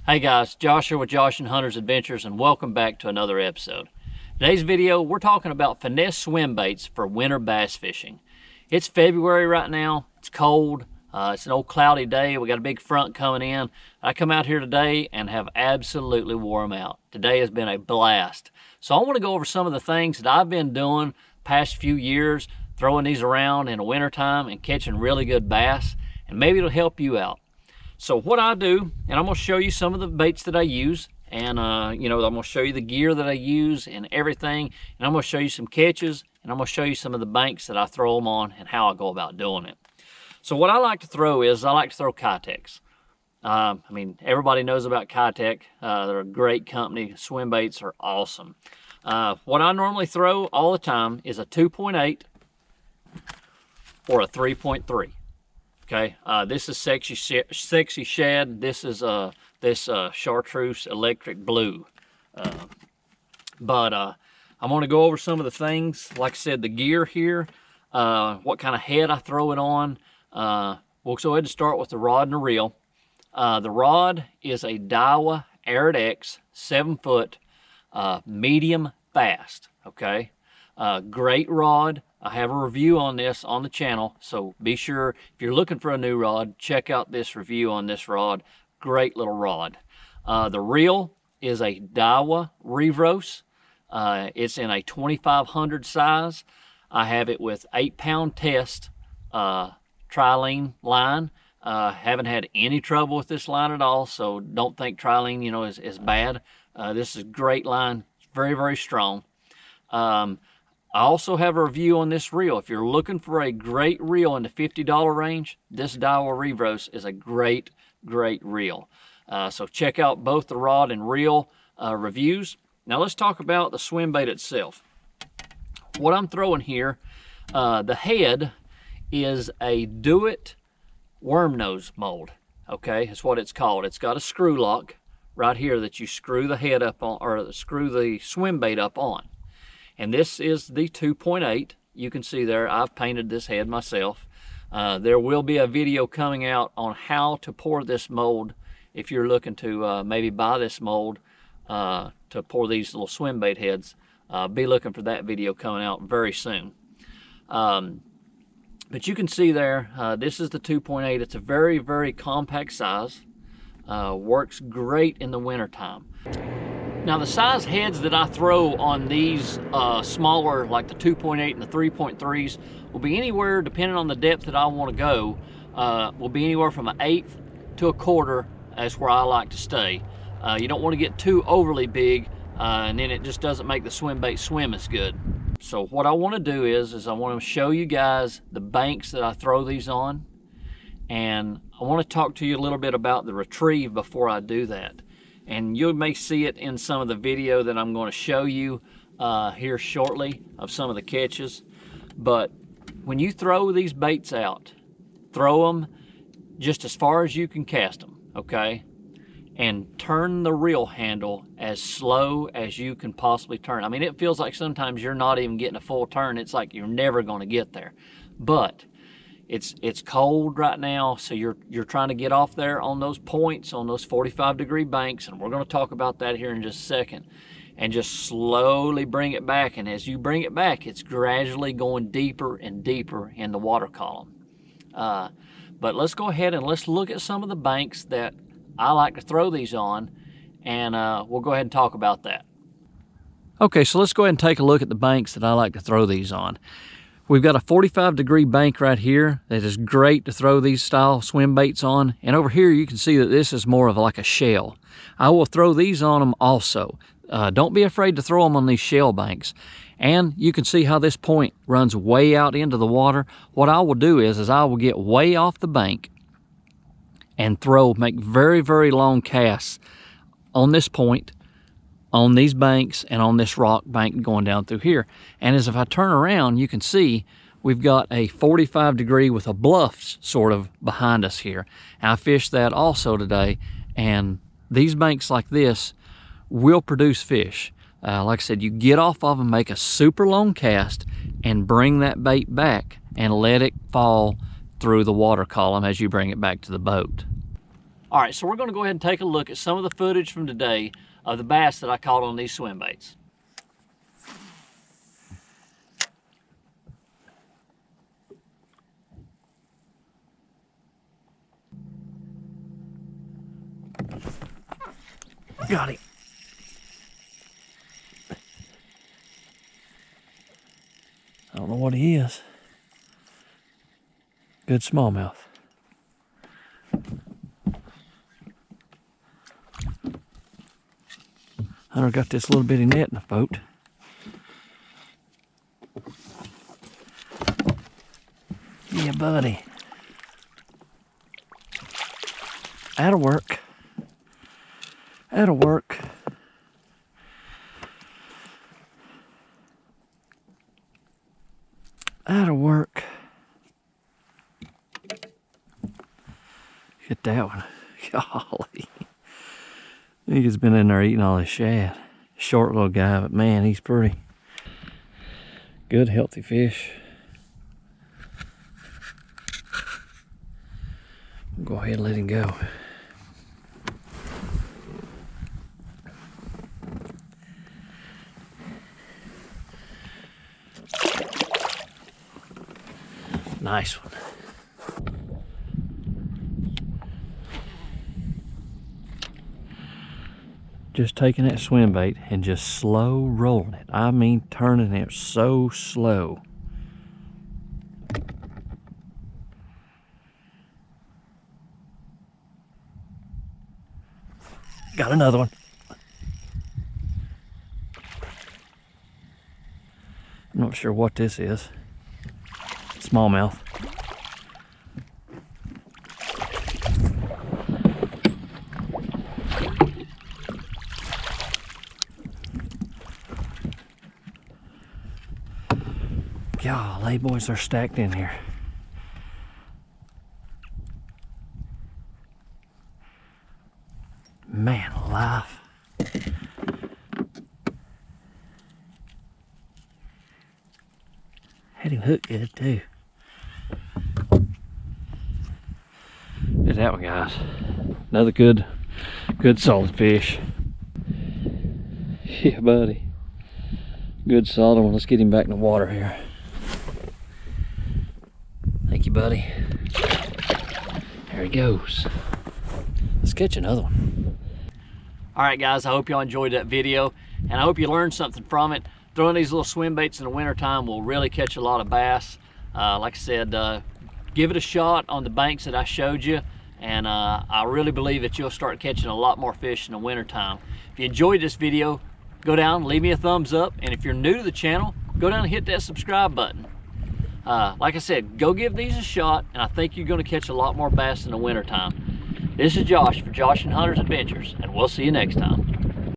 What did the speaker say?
Hey guys, Josh here with Josh and Hunter's Adventures, and welcome back to another episode. Today's video, we're talking about finesse swim baits for winter bass fishing. It's February right now, it's cold, it's an old cloudy day, we got a big front coming in. I come out here today and have absolutely wore them out. Today has been a blast. So I want to go over some of the things that I've been doing past few years, throwing these around in the wintertime and catching really good bass, and maybe it'll help you out. So what I do, and I'm going to show you some of the baits that I use, and I'm going to show you the gear that I use and everything, and I'm going to show you some catches, and I'm going to show you some of the banks that I throw them on and how I go about doing it. So what I like to throw is, I like to throw Keitechs. I mean, everybody knows about Keitech. They're a great company. Swim baits are awesome. What I normally throw all the time is a 2.8 or a 3.3. Okay, this is Sexy Shad. This is Chartreuse Electric Blue. I'm going to go over some of the things. Like I said, the gear here, what kind of head I throw it on. We'll go ahead and start with the rod and the reel. The rod is a Daiwa Arid X 7-foot medium fast. Okay, great rod. I have a review on this on the channel, so be sure if you're looking for a new rod, check out this review on this rod. Great little rod. The reel is a Daiwa Revros. It's in a 2500 size. I have it with 8-pound test trilene line. Haven't had any trouble with this line at all, so don't think trilene is bad. This is a great line. It's very, very strong. I also have a review on this reel. If you're looking for a great reel in the $50 range, this Daiwa Revros is a great, great reel. So check out both the rod and reel reviews. Now let's talk about the swim bait itself. What I'm throwing here, the head is a Do It worm nose mold. Okay, that's what it's called. It's got a screw lock right here that you screw the head up on, or screw the swim bait up on. And this is the 2.8. You can see there, I've painted this head myself. There will be a video coming out on how to pour this mold if you're looking to maybe buy this mold to pour these little swim bait heads. Be looking for that video coming out very soon. But you can see there, this is the 2.8. It's a very, very compact size. Works great in the wintertime. Now the size heads that I throw on these smaller, like the 2.8 and the 3.3s, will be anywhere, depending on the depth that I want to go, will be anywhere from an 1/8 to a 1/4. That's where I like to stay. You don't want to get too overly big, and then it just doesn't make the swim bait swim as good. So what I want to do is I want to show you guys the banks that I throw these on, and I want to talk to you a little bit about the retrieve before I do that. And you may see it in some of the video that I'm going to show you here shortly of some of the catches. But when you throw these baits out, throw them just as far as you can cast them, okay? And turn the reel handle as slow as you can possibly turn. I mean, it feels like sometimes you're not even getting a full turn. It's like you're never going to get there. But it's cold right now, so you're trying to get off there on those points, on those 45-degree banks, and we're going to talk about that here in just a second. And just slowly bring it back, and as you bring it back, it's gradually going deeper and deeper in the water column. But let's go ahead and let's look at some of the banks that I like to throw these on, and we'll go ahead and talk about that. Okay, so let's go ahead and take a look at the banks that I like to throw these on. We've got a 45-degree bank right here that is great to throw these style swim baits on. And over here you can see that this is more of like a shell. I will throw these on them also. Don't be afraid to throw them on these shell banks. And you can see how this point runs way out into the water. What I will do is I will get way off the bank and make very, very long casts on this point, on these banks, and on this rock bank going down through here. And as if I turn around, you can see we've got a 45-degree with a bluff sort of behind us here. And I fished that also today, and these banks like this will produce fish. Like I said, you get off of them, make a super long cast, and bring that bait back and let it fall through the water column as you bring it back to the boat. All right, so we're going to go ahead and take a look at some of the footage from today of the bass that I caught on these swim baits. Got him. I don't know what he is. Good smallmouth. Hunter got this little bitty net in the boat. Yeah, buddy. That'll work. That'll work. That'll work. Get that one. Golly. He's been in there eating all his shad. Short little guy, but man, he's pretty. Good, healthy fish. Go ahead and let him go. Nice one. Just taking that swim bait and just slow rolling it. I mean, turning it so slow. Got another one. I'm not sure what this is. Smallmouth. Golly, boys, are stacked in here. Man alive. Had him hooked good too. Look at that one, guys. Another good solid fish. Yeah, buddy. Good solid one. Let's get him back in the water here. Thank you, buddy. There he goes. Let's catch another one. All right, guys, I hope y'all enjoyed that video, and I hope you learned something from it. Throwing these little swim baits in the wintertime will really catch a lot of bass. Like I said, give it a shot on the banks that I showed you, and I really believe that you'll start catching a lot more fish in the wintertime. If you enjoyed this video, go down, leave me a thumbs up, and if you're new to the channel, go down and hit that subscribe button. Like I said, go give these a shot, and I think you're going to catch a lot more bass in the wintertime. This is Josh for Josh and Hunter's Adventures, and we'll see you next time.